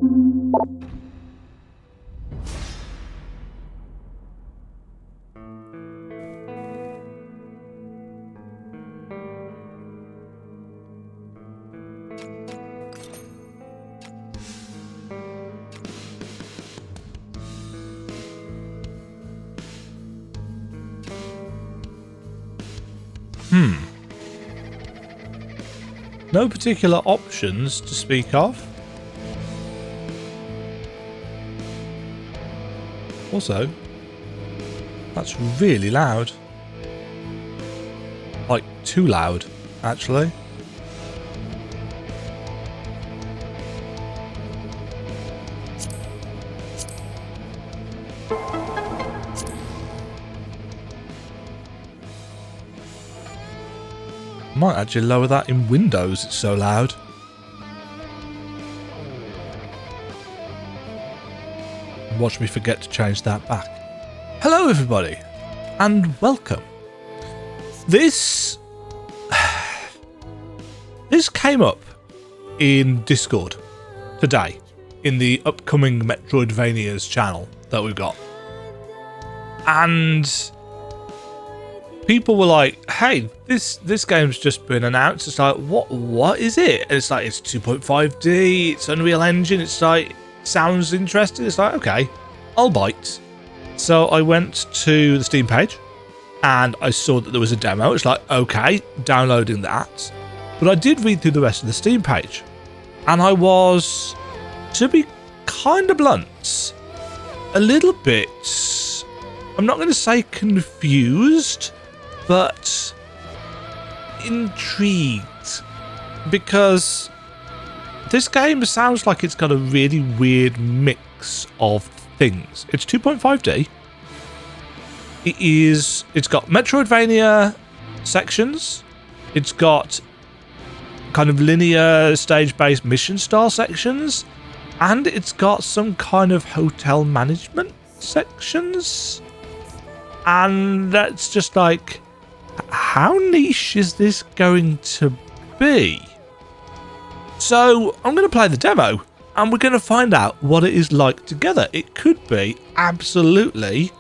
No particular options to speak of. Also, that's really loud. Like, too loud, actually. Might actually lower that in Windows, it's so loud. Watch me forget to change that back. Hello everybody, and welcome. This came up in Discord today, in the upcoming Metroidvanias channel that we've got. And people were like, hey, this game's just been announced. It's like, what is it? And it's like, it's 2.5D, it's Unreal Engine, it's like, sounds interesting. It's like, okay, I'll bite. So I went to the Steam page and I saw that there was a demo. It's like, okay, downloading that. But I did read through the rest of the Steam page and I was, to be kind of blunt, a little bit, I'm not going to say confused, but intrigued, because this game sounds like it's got a really weird mix of things. It's 2.5D. It's got Metroidvania sections. It's got kind of linear stage-based mission style sections, and it's got some kind of hotel management sections. And that's just like, how niche is this going to be? So I'm going to play the demo and we're going to find out what it is like together. It could be absolutely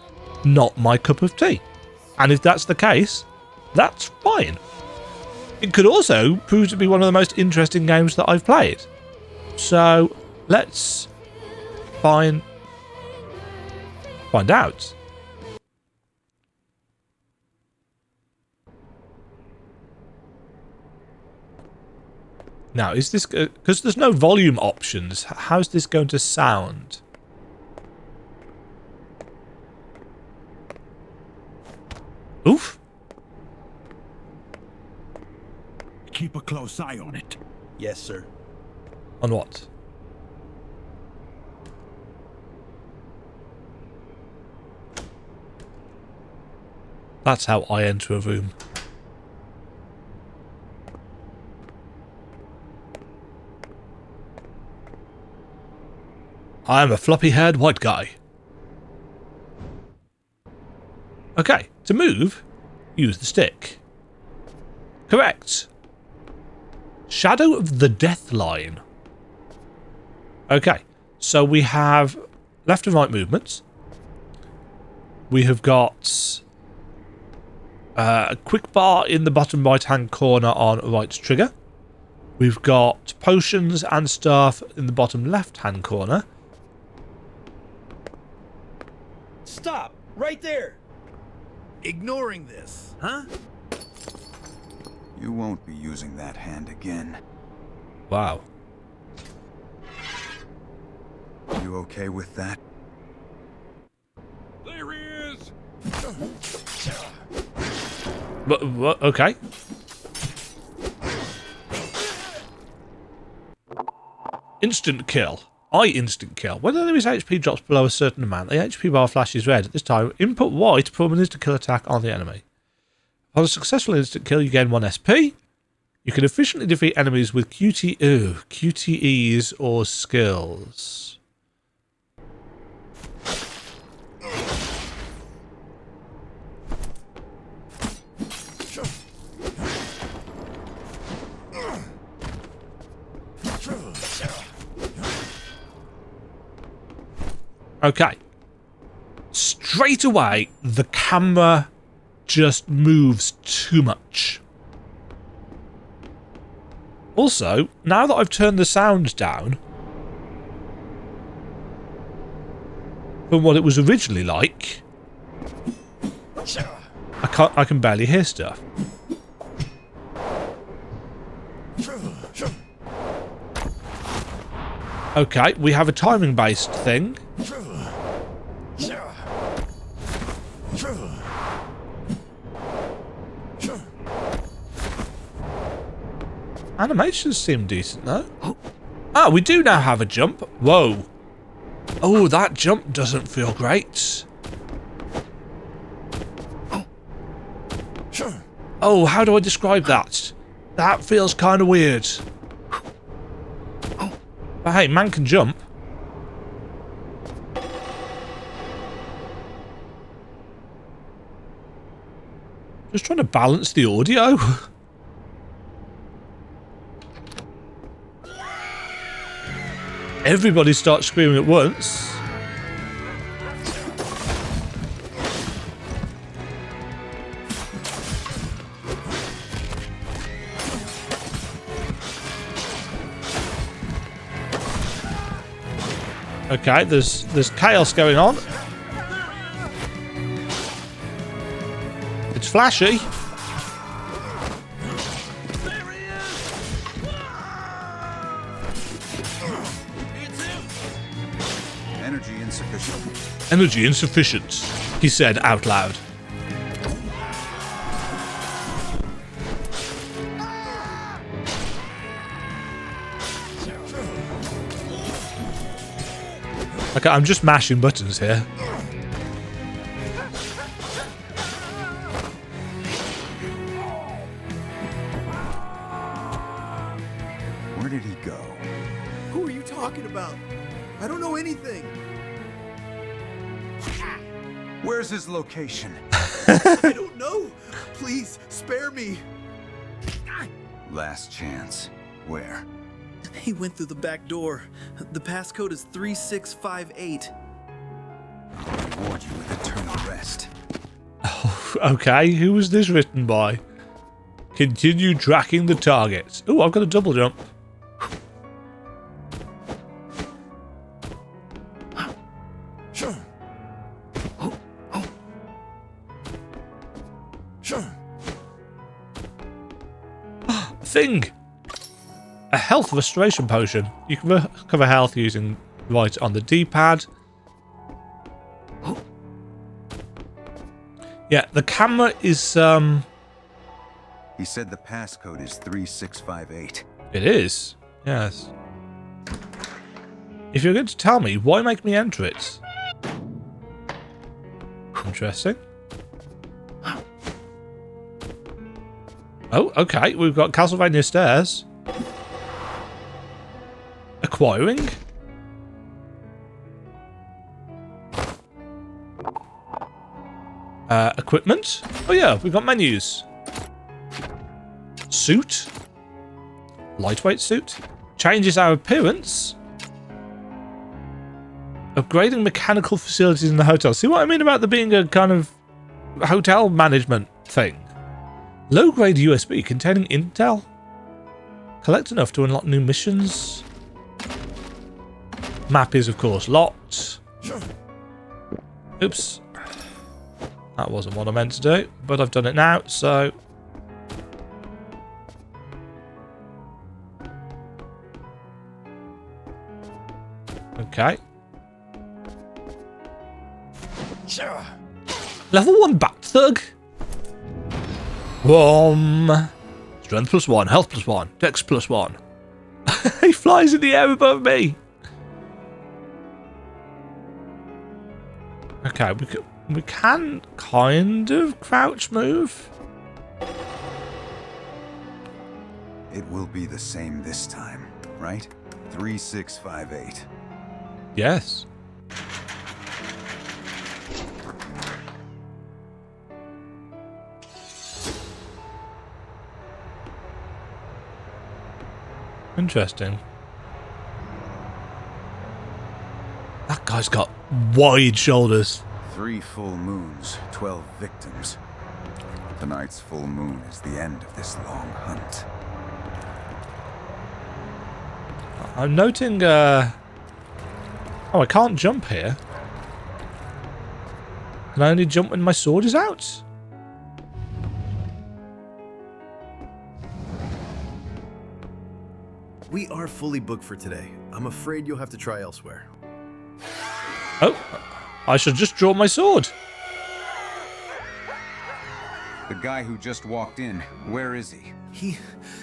not my cup of tea. And if that's the case, that's fine. It could also prove to be one of the most interesting games that I've played. So let's find out. Now, is this, because there's no volume options, how's this going to sound? Oof. Keep a close eye on it. Yes, sir. On what? That's how I enter a room. I am a floppy-haired white guy. Okay, to move, use the stick. Correct. Shadow of the Death Line. Okay, so we have left and right movements. We have got a quick bar in the bottom right-hand corner on right trigger. We've got potions and stuff in the bottom left-hand corner. Stop! Right there! Ignoring this, huh? You won't be using that hand again. Wow. You okay with that? There he is! What? Okay. Instant kill. I instant kill. When an enemy's HP drops below a certain amount, the HP bar flashes red. At this time, input Y to perform an instant kill attack on the enemy. On a successful instant kill, you gain 1 SP. You can efficiently defeat enemies with QTEs or skills. Okay. Straight away, the camera just moves too much. Also, now that I've turned the sound down from what it was originally like, I can barely hear stuff. Okay, we have a timing-based thing. Animations seem decent, though. Ah, we do now have a jump. Whoa. Oh, that jump doesn't feel great. Oh, how do I describe that? That feels kind of weird. But hey, man can jump. Just trying to balance the audio. Everybody starts screaming at once. Okay, there's chaos going on. It's flashy. Energy insufficient. Energy insufficient, he said out loud. Okay, I'm just mashing buttons here. Where did he go? Who are you talking about? I don't know anything. Where's his location? I don't know. Please, spare me. Last chance. Where? He went through the back door. The passcode is 3658. I'll reward you with eternal rest. Okay, who was this written by? Continue tracking the target. Oh, I've got a double jump. Thing! A health restoration potion. You can recover health using right on the D-pad. Yeah, the camera is He said the passcode is 3658. It is. Yes. If you're going to tell me, why make me enter it? Interesting. Oh, okay. We've got Castlevania stairs. Acquiring. Equipment. Oh yeah, we've got menus. Suit. Lightweight suit. Changes our appearance. Upgrading mechanical facilities in the hotel. See what I mean about there being a kind of hotel management thing? Low-grade USB containing intel. Collect enough to unlock new missions. Map is, of course, locked. Oops. That wasn't what I meant to do, but I've done it now, so... Okay. Level 1 Bat Thug. Strength +1, health +1, dex +1. He flies in the air above me. Okay, we can kind of crouch move. It will be the same this time, right? 3658. Yes. Interesting. That guy's got wide shoulders. 3 full moons, 12 victims. Tonight's full moon is the end of this long hunt. I'm noting, oh, I can't jump here. Can I only jump when my sword is out? We are fully booked for today. I'm afraid you'll have to try elsewhere. Oh, I should just draw my sword. The guy who just walked in, where is he?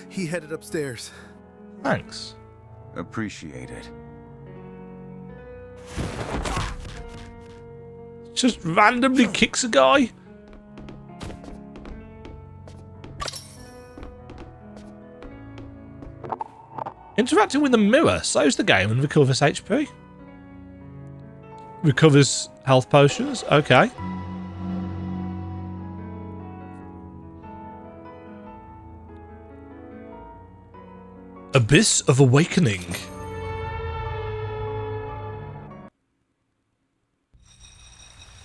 He headed upstairs. Thanks. Appreciate it. Just randomly kicks a guy. Interacting with the mirror saves the game and recovers HP. Recovers health potions. Okay. Abyss of Awakening.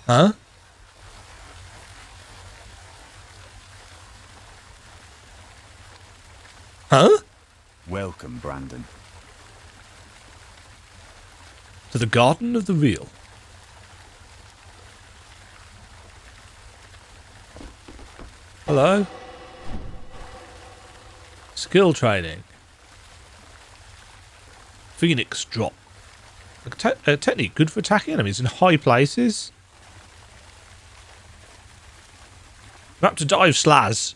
Huh? Huh? Welcome, Brandon. To the Garden of the Real. Hello? Skill training. Phoenix drop. A technique good for attacking enemies in high places. Map to dive slaz.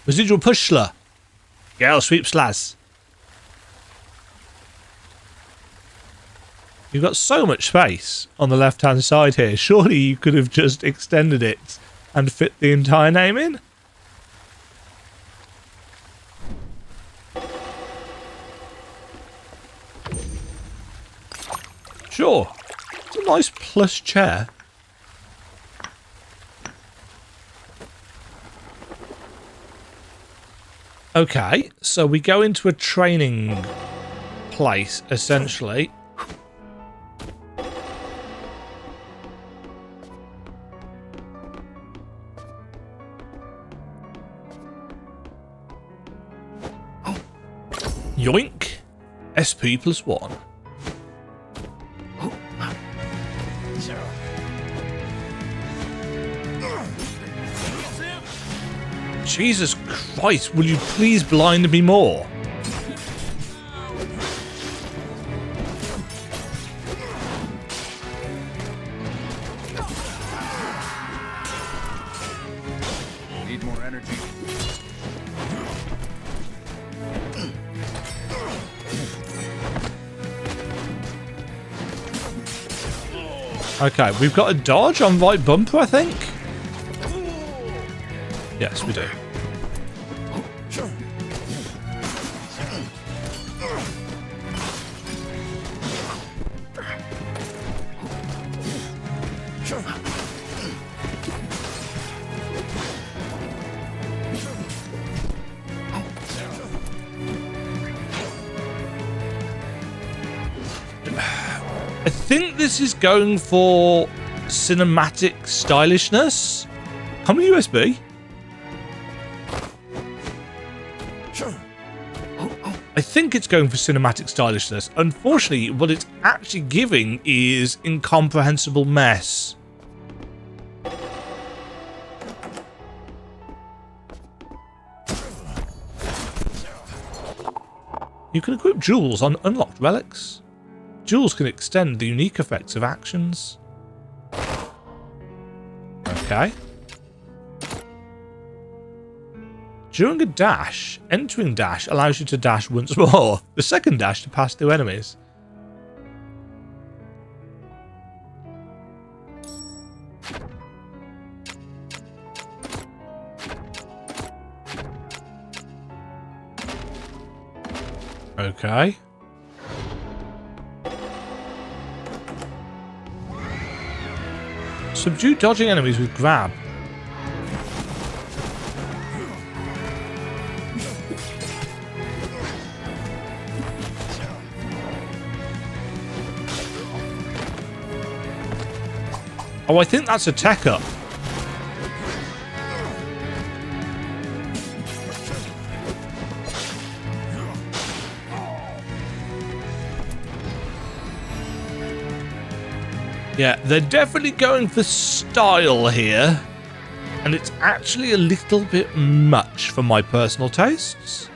Residual push slur. Gale sweep slaz. You've got so much space on the left hand side here. Surely you could have just extended it and fit the entire name in. Sure. It's a nice plush chair. Okay, so we go into a training place, essentially. Yoink. SP +1. Jesus Christ, will you please blind me more? Need more energy. Okay, we've got a dodge on right bumper, I think. Yes, we do. I think this is going for cinematic stylishness. How many USB? I think it's going for cinematic stylishness. Unfortunately, what it's actually giving is incomprehensible mess. You can equip jewels on unlocked relics. Jewels can extend the unique effects of actions. Okay. During a dash, entering dash allows you to dash once more. The second dash to pass through enemies. Okay. Subdue dodging enemies with grab. Oh, I think that's a tech up. Yeah, they're definitely going for style here. And it's actually a little bit much for my personal tastes.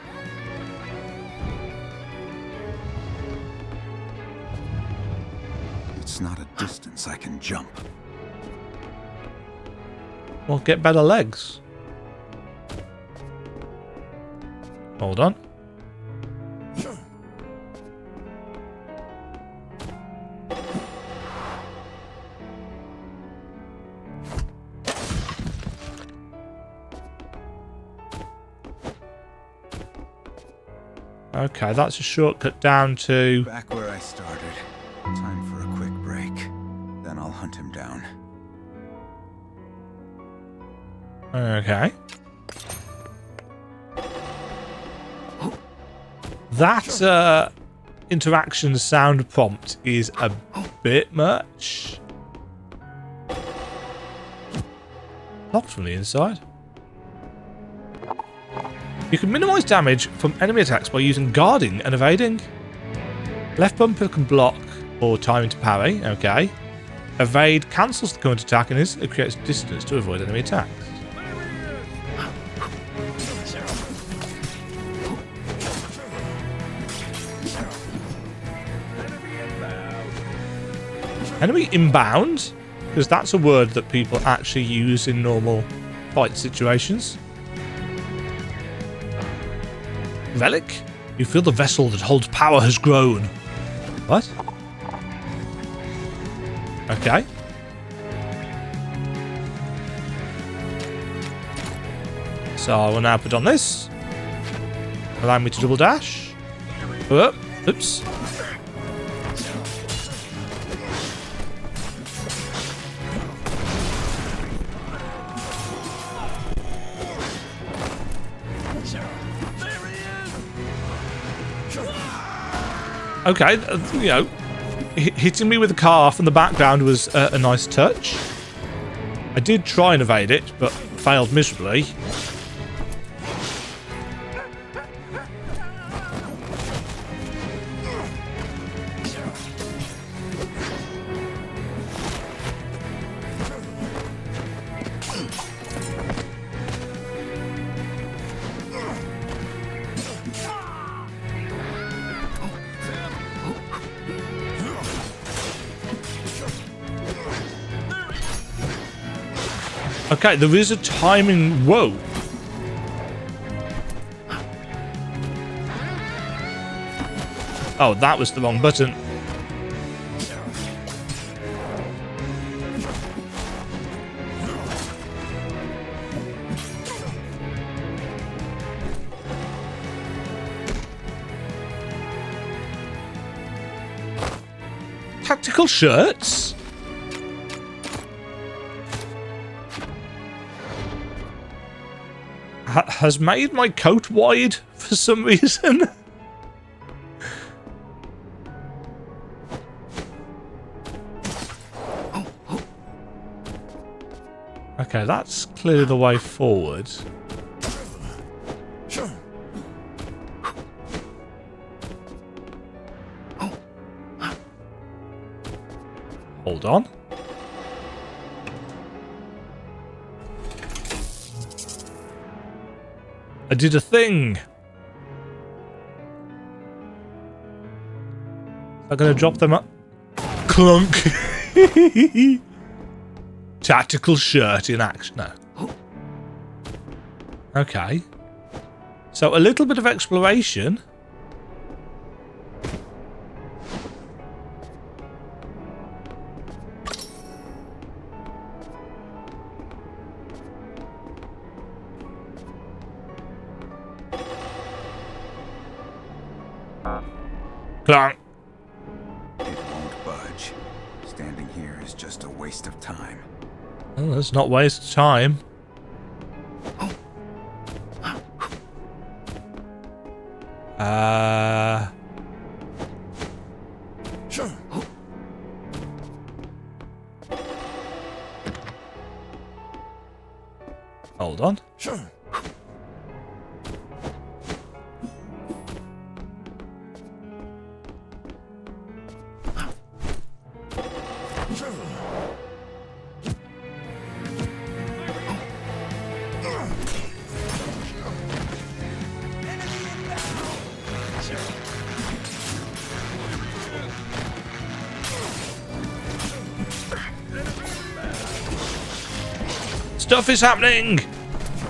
It's not a distance I can jump. Well, get better legs. Hold on. Okay, that's a shortcut down to... Back where I started. Time for a quick break. Then I'll hunt him down. Okay. That interaction sound prompt is a bit much. Locked from the inside. You can minimize damage from enemy attacks by using guarding and evading. Left bumper can block or timing to parry. Okay. Evade cancels the current attack and instantly creates distance to avoid enemy attacks. Enemy inbound? Because that's a word that people actually use in normal fight situations. Relic? You feel the vessel that holds power has grown. What? Okay. So I will now put on this. Allow me to double dash. Oh, oops. Okay, you know, hitting me with a car from the background was a nice touch. I did try and evade it, but failed miserably. Okay, there is a timing. Whoa. Oh, that was the wrong button. Tactical shirts? Has made my coat wide for some reason. Okay, that's clearly the way forward. Hold on. I did a thing. I'm gonna drop them up. Clunk. Tactical shirt in action. No. Okay. So a little bit of exploration. Clunk. It won't budge. Standing here is just a waste of time. Oh, let's not waste time. Hold on. Stuff is happening!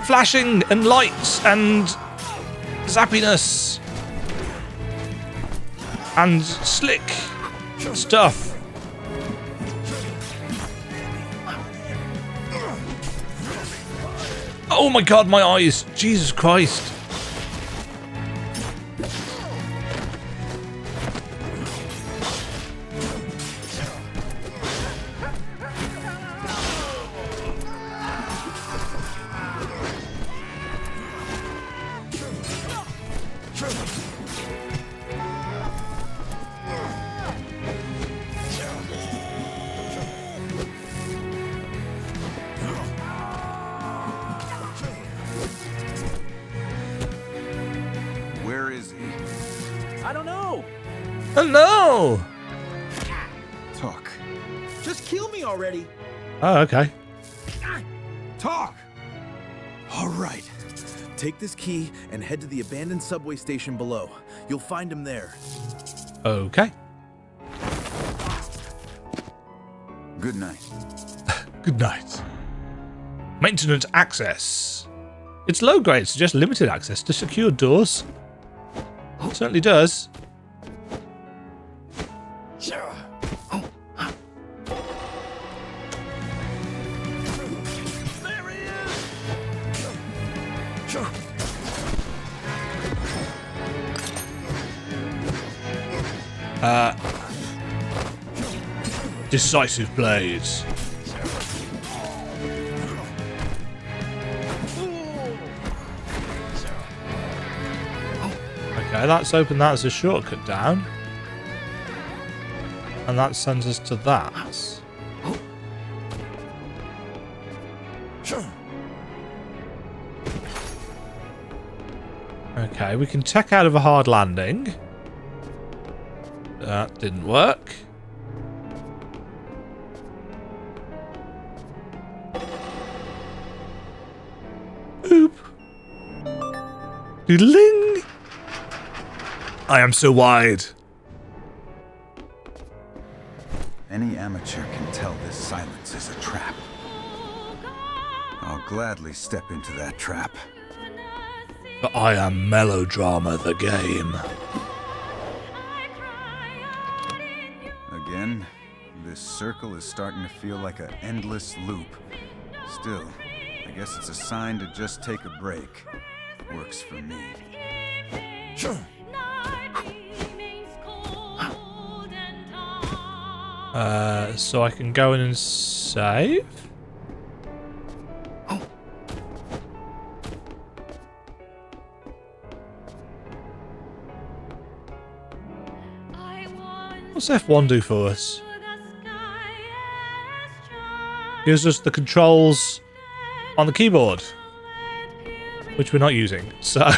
Flashing and lights and zappiness and slick stuff. Oh my god, my eyes! Jesus Christ. Where is he? I don't know. Hello! Talk. Just kill me already. Oh, okay. Talk! All right. Take this key and head to the abandoned subway station below. You'll find him there. Okay. Good night. Good night. Maintenance access. It's low grade, suggests limited access to secure doors. It certainly does. There he is. Decisive blades. Okay, that's open that as a shortcut down. And that sends us to that. Okay, we can tech out of a hard landing. That didn't work. Oop. Doodling. I am so wide. Any amateur can tell this silence is a trap. I'll gladly step into that trap. But I am Melodrama the game. Again, this circle is starting to feel like an endless loop. Still, I guess it's a sign to just take a break. Works for me. So I can go in and save? What's F1 do for us? Gives us the controls on the keyboard, which we're not using, so...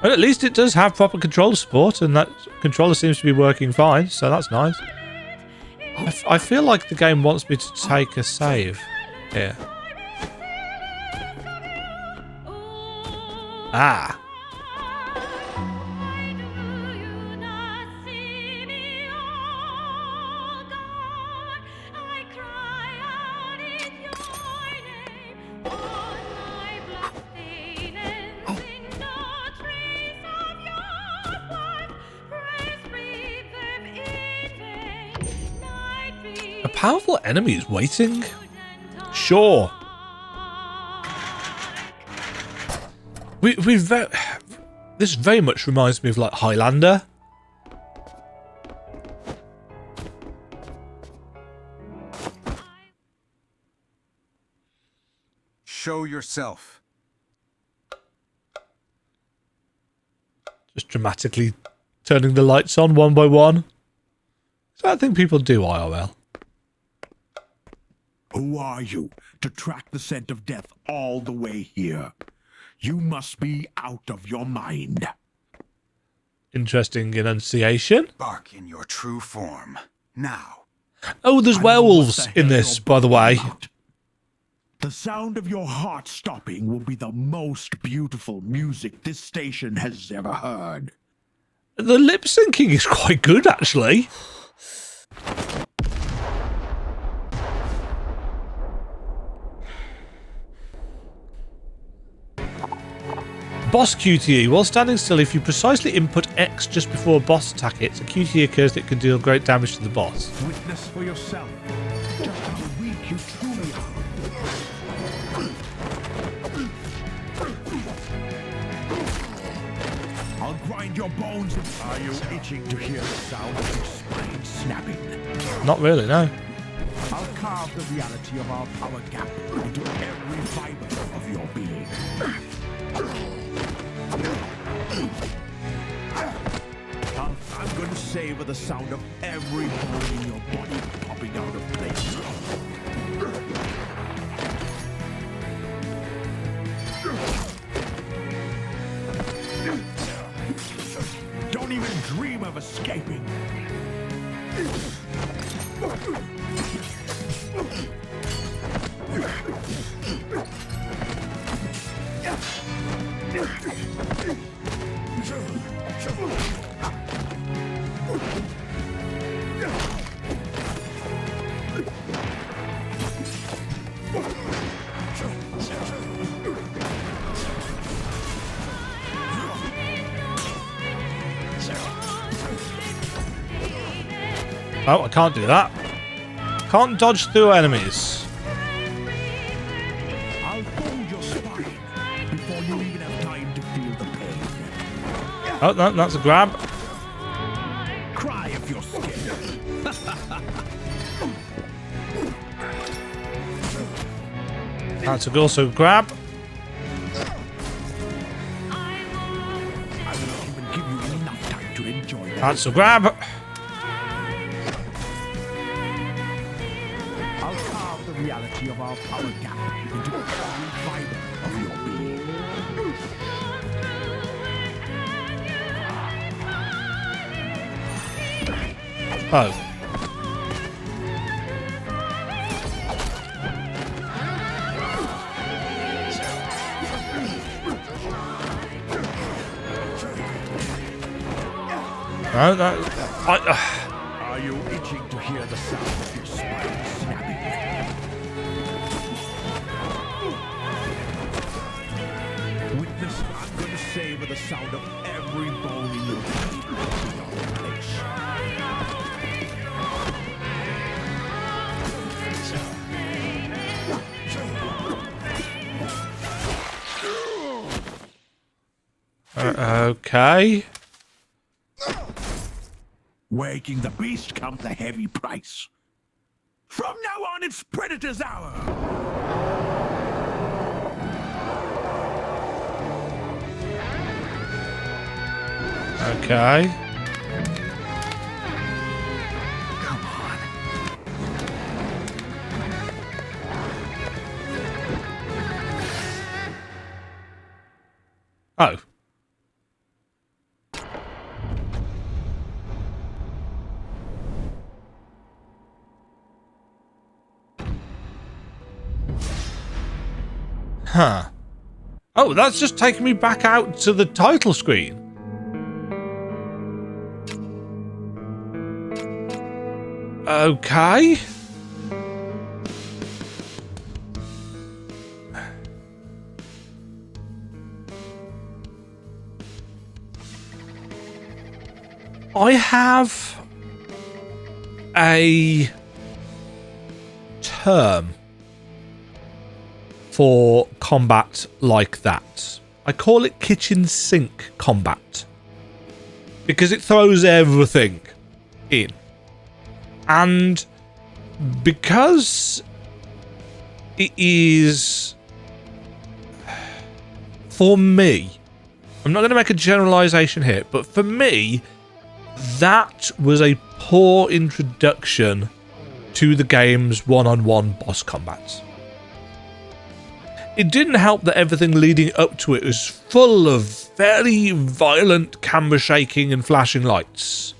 Well, at least it does have proper controller support, and that controller seems to be working fine, so that's nice. I feel like the game wants me to take a save here. Ah. A powerful enemy is waiting? Sure. This very much reminds me of like Highlander. Show yourself. Just dramatically turning the lights on one by one. Is that a thing people do IRL? Who are you to track the scent of death all the way here? You must be out of your mind. Interesting enunciation. Bark in your true form. Now. Oh, there's I know werewolves what the in hell this, you're by the way. about. The sound of your heart stopping will be the most beautiful music this station has ever heard. The lip syncing is quite good, actually. Boss QTE. While standing still, if you precisely input X just before a boss attack hits, a QTE occurs that can deal great damage to the boss. Witness for yourself just how weak you truly are. I'll grind your bones. Are you itching to hear the sound of your spine snapping? Not really, no. I'll carve the reality of our power gap into every fiber of your being. I'm going to savor the sound of every bone in your body popping out of place. Don't even dream of escaping. Oh, I can't do that. Can't dodge through enemies. I'll fold your spine before you even have time to feel the pain. Oh, no, that's a grab. Cry if you're scared. That's also a grab. I won't even give you enough time to enjoy that. That's a grab. I'll carve the reality of our power gap into every fiber of your being. Oh. No, that... Are you itching to hear the sound of your spine snapping? Witness, I'm going to savor the sound of every bone in your body popping out of place. Okay. Waking the beast comes a heavy price. From now on, it's Predator's Hour! Okay. Come on. Oh. Huh. Oh, that's just taking me back out to the title screen. Okay. I have a term for combat like that. I call it kitchen sink combat because it throws everything in. And because it is, for me, I'm not going to make a generalization here, but for me, that was a poor introduction to the game's one-on-one boss combats. It didn't help that everything leading up to it was full of very violent camera shaking and flashing lights.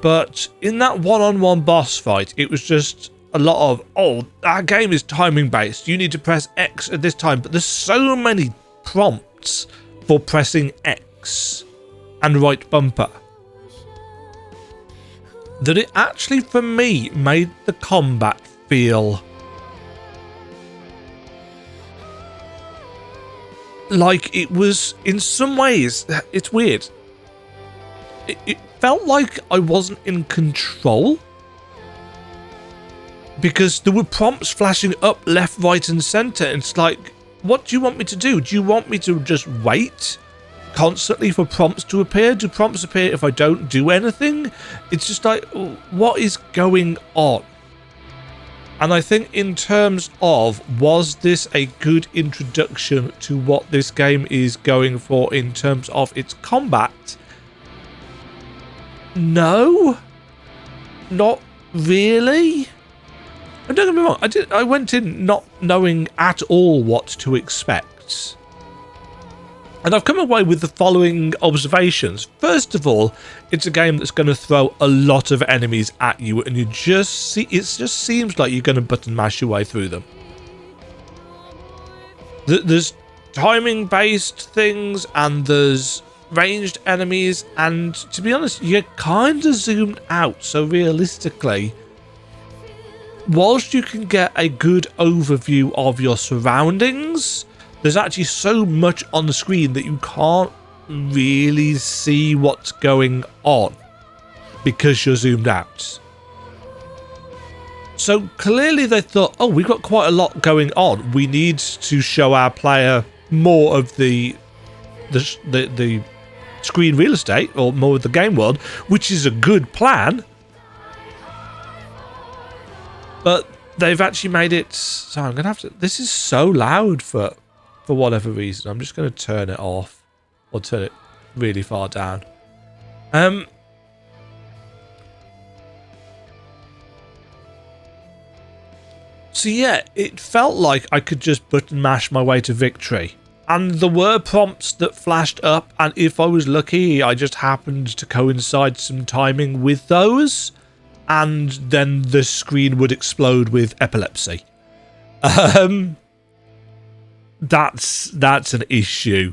But in that one-on-one boss fight, it was just a lot of, oh, our game is timing based. You need to press X at this time. But there's so many prompts for pressing X and right bumper that it actually, for me, made the combat feel like it was, in some ways, it's weird. It felt like I wasn't in control, because there were prompts flashing up left, right and centre. It's like, what do you want me to do? Do you want me to just wait constantly for prompts to appear? Do prompts appear if I don't do anything? It's just like, what is going on? And I think in terms of, was this a good introduction to what this game is going for in terms of its combat? No, not really. And don't get me wrong, I went in not knowing at all what to expect. And I've come away with the following observations. First of all, it's a game that's going to throw a lot of enemies at you, and it just seems like you're going to button mash your way through them. There's timing based things, and there's ranged enemies, and to be honest, you're kind of zoomed out, so realistically, whilst you can get a good overview of your surroundings, there's actually so much on the screen that you can't really see what's going on because you're zoomed out. So clearly they thought, oh, we've got quite a lot going on. We need to show our player more of the screen real estate, or more of the game world, which is a good plan. But they've actually made it so I'm gonna have to, this is so loud for whatever reason. I'm just going to turn it off, or turn it really far down. So yeah, it felt like I could just button mash my way to victory. And there were prompts that flashed up, and if I was lucky, I just happened to coincide some timing with those, and then the screen would explode with epilepsy. That's an issue,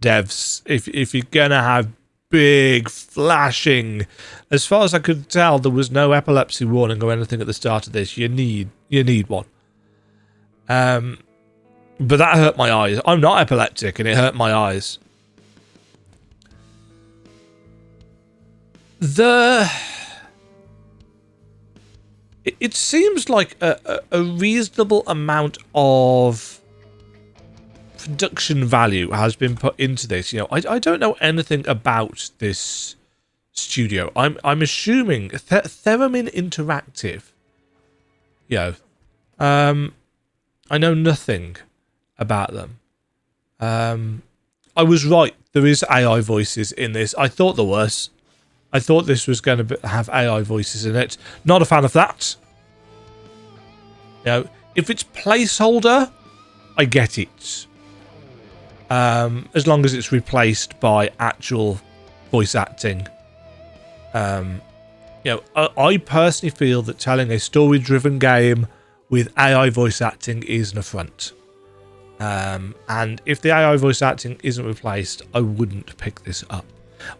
devs. If you're gonna have big flashing, as far as I could tell, there was no epilepsy warning or anything at the start of this. You need one. But that hurt my eyes. I'm not epileptic, and it hurt my eyes. It seems like a reasonable amount of production value has been put into this. You know, I don't know anything about this studio. I'm assuming Theremin Interactive. You know, I know nothing about them. I was right. There is AI voices in this. I thought there was. I thought this was going to have AI voices in it. Not a fan of that. You know, if it's placeholder, I get it. As long as it's replaced by actual voice acting. You know, I personally feel that telling a story-driven game with AI voice acting is an affront. And if the AI voice acting isn't replaced, I wouldn't pick this up.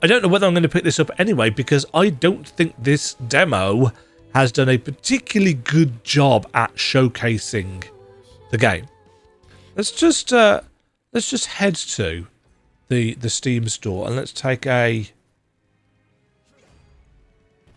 I don't know whether I'm going to pick this up anyway, because I don't think this demo has done a particularly good job at showcasing the game. Let's just head to the Steam store, and let's take a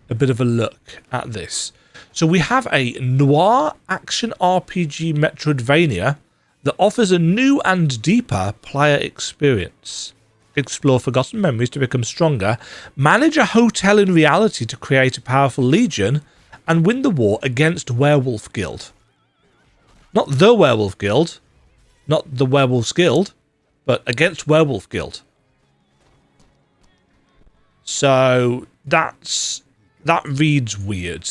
bit of a look at this. So we have a Noir action RPG Metroidvania that offers a new and deeper player experience. Explore forgotten memories to become stronger, manage a hotel in reality to create a powerful legion, and win the war against Werewolf Guild. Not the Werewolf Guild, not the Werewolves Guild, but against Werewolf Guild. So that reads weird.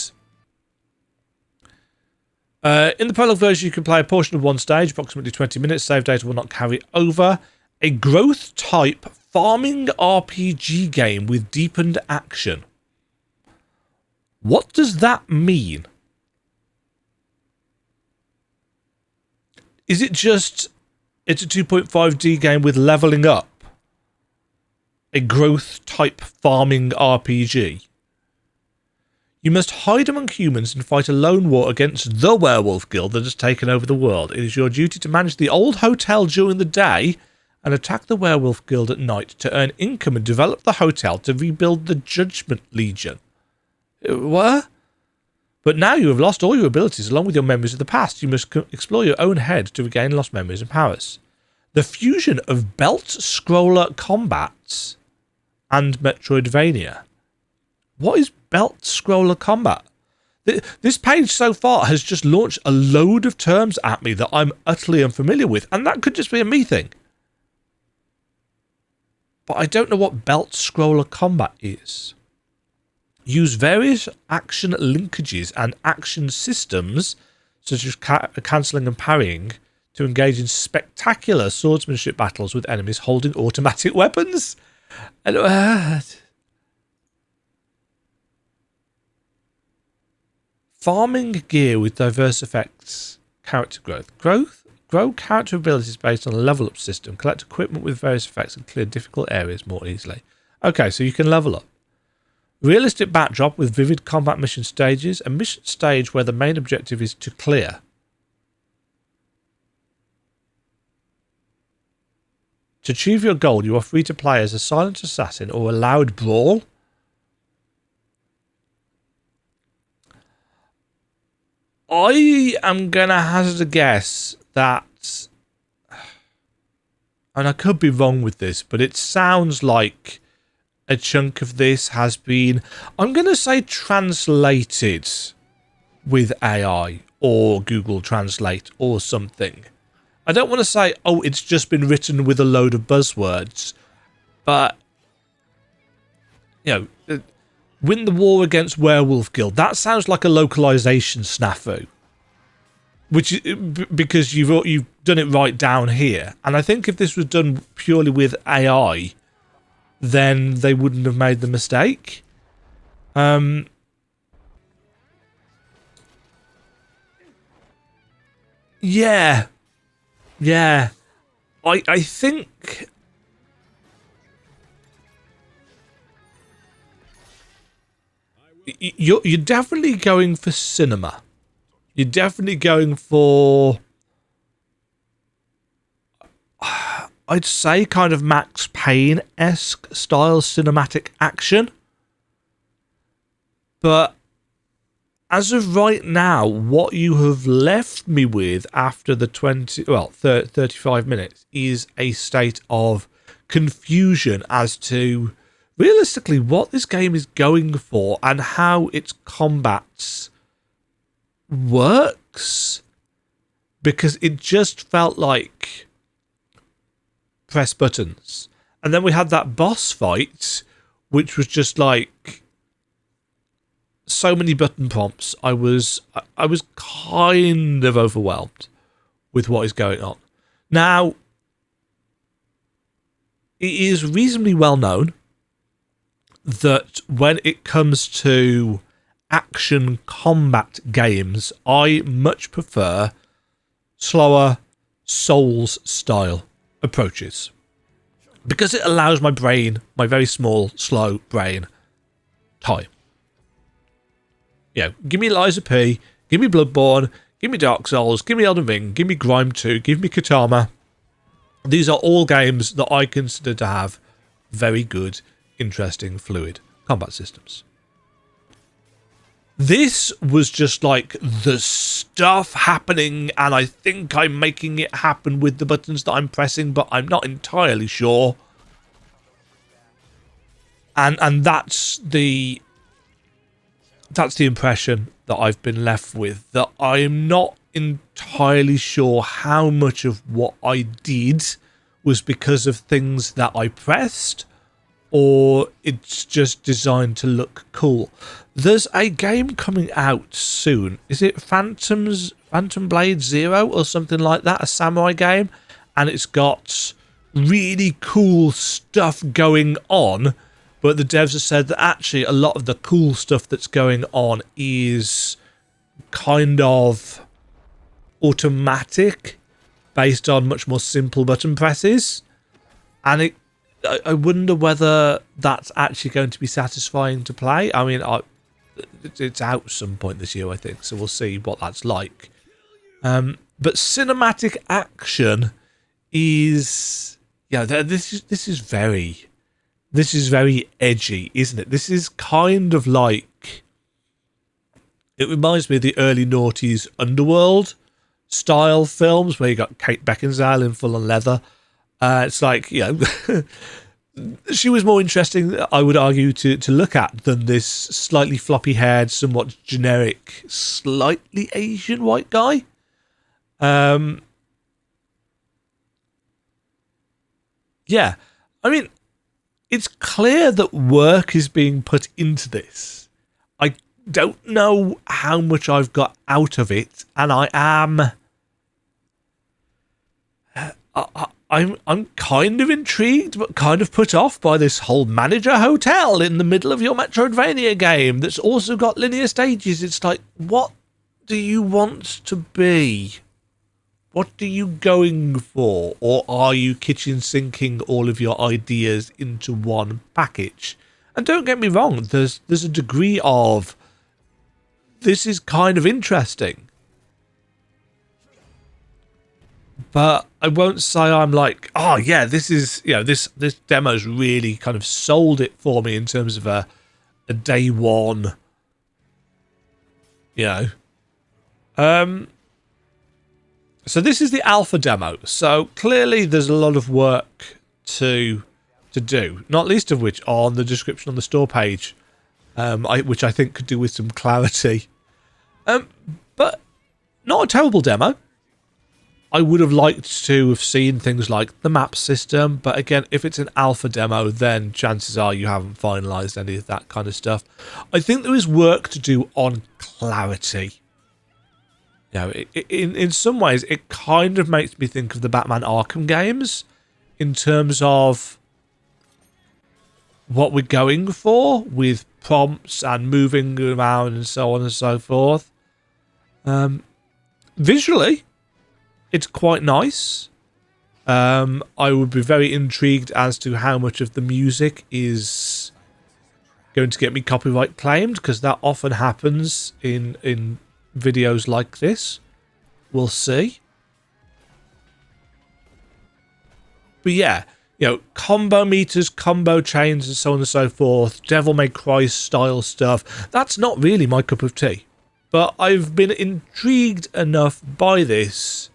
In the prologue version, you can play a portion of one stage, approximately 20 minutes. Save data will not carry over. A growth-type farming RPG game with deepened action. What does that mean? Is it just it's a 2.5D game with leveling up? A growth-type farming RPG? You must hide among humans and fight a lone war against the werewolf guild that has taken over the world. It is your duty to manage the old hotel during the day and attack the werewolf guild at night to earn income and develop the hotel to rebuild the Judgment Legion. What? But now you have lost all your abilities along with your memories of the past. You must explore your own head to regain lost memories and powers. The fusion of belt-scroller combat and Metroidvania. What is belt-scroller combat? This page so far has just launched a load of terms at me that I'm utterly unfamiliar with, and that could just be a me thing. But I don't know what belt-scroller combat is. Use various action linkages and action systems, such as cancelling and parrying, to engage in spectacular swordsmanship battles with enemies holding automatic weapons. Farming gear with diverse effects. Character growth. Grow character abilities based on a level up system. Collect equipment with various effects and clear difficult areas more easily. Okay, so you can level up. Realistic backdrop with vivid combat mission stages. A mission stage where the main objective is to clear. To achieve your goal, you are free to play as a silent assassin or a loud brawl. I am going to hazard a guess that, and I could be wrong with this, but it sounds like a chunk of this has been, I'm going to say, translated with AI or Google Translate or something. I don't want to say, oh, it's just been written with a load of buzzwords, but, you know, win the war against werewolf guild. That sounds like a localization snafu, which because you've done it right down here. And I think if this was done purely with AI, then they wouldn't have made the mistake. Yeah. I think you're definitely going for cinema. You're definitely going for, I'd say, kind of Max Payne-esque style cinematic action. But as of right now, what you have left me with after the 35 minutes is a state of confusion as to realistically what this game is going for and how its combat works, because it just felt like press buttons. And then we had that boss fight, which was just like so many button prompts. I was kind of overwhelmed with what is going on. Now, it is reasonably well known that when it comes to action combat games, I much prefer slower Souls style approaches, because it allows my brain, my very small, slow brain, time. You know, give me Lies of P, give me Bloodborne, give me Dark Souls, give me Elden Ring, give me Grime 2, give me Katama. These are all games that I consider to have very good, interesting, fluid combat systems. This was just like the stuff happening, and I think I'm making it happen with the buttons that I'm pressing, but I'm not entirely sure. And that's the impression that I've been left with, that I'm not entirely sure how much of what I did was because of things that I pressed, or it's just designed to look cool. There's a game coming out soon. Is it Phantom Blade Zero or something like that? A samurai game, and it's got really cool stuff going on. But the devs have said that actually a lot of the cool stuff that's going on is kind of automatic, based on much more simple button presses. And I wonder whether that's actually going to be satisfying to play. I mean, it's out some point this year, I think, so we'll see what that's like. But cinematic action is, this is very edgy, isn't it? This is kind of like, it reminds me of the early noughties Underworld style films where you got Kate Beckinsale in full on leather. It's like, she was more interesting, I would argue, to look at than this slightly floppy haired, somewhat generic, slightly Asian white guy. Yeah, I mean, it's clear that work is being put into this. I don't know how much I've got out of it, and I am... I'm kind of intrigued, but kind of put off by this whole manager hotel in the middle of your Metroidvania game that's also got linear stages. It's like, what do you want to be? What are you going for? Or are you kitchen sinking all of your ideas into one package? And don't get me wrong, there's a degree of, this is kind of interesting. But I won't say I'm like, oh yeah, this is, this demo's really kind of sold it for me in terms of a day one, So this is the alpha demo. So clearly there's a lot of work to do, not least of which on the description on the store page, which I think could do with some clarity. But not a terrible demo. I would have liked to have seen things like the map system, but again, if it's an alpha demo, then chances are you haven't finalised any of that kind of stuff. I think there is work to do on clarity. In some ways, it kind of makes me think of the Batman Arkham games in terms of what we're going for with prompts and moving around and so on and so forth. Visually, it's quite nice. I would be very intrigued as to how much of the music is going to get me copyright claimed, because that often happens in videos like this. We'll see. But yeah, combo meters, combo chains, and so on and so forth, Devil May Cry style stuff, that's not really my cup of tea. But I've been intrigued enough by this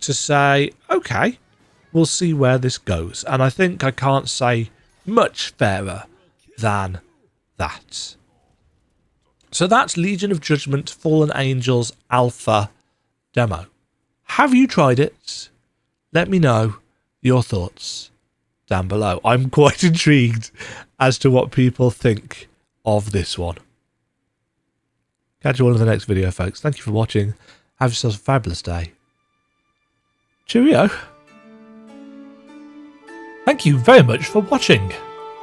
to say, okay, we'll see where this goes. And I think I can't say much fairer than that. So that's Legion of Judgment Fallen Angels Alpha demo. Have you tried it? Let me know your thoughts down below. I'm quite intrigued as to what people think of this one. Catch you all in the next video, folks. Thank you for watching. Have yourselves a fabulous day. Cheerio. Thank you very much for watching.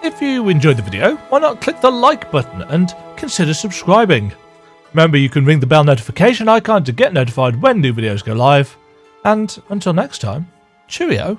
If you enjoyed the video, why not click the like button and consider subscribing. Remember, you can ring the bell notification icon to get notified when new videos go live. And until next time, cheerio.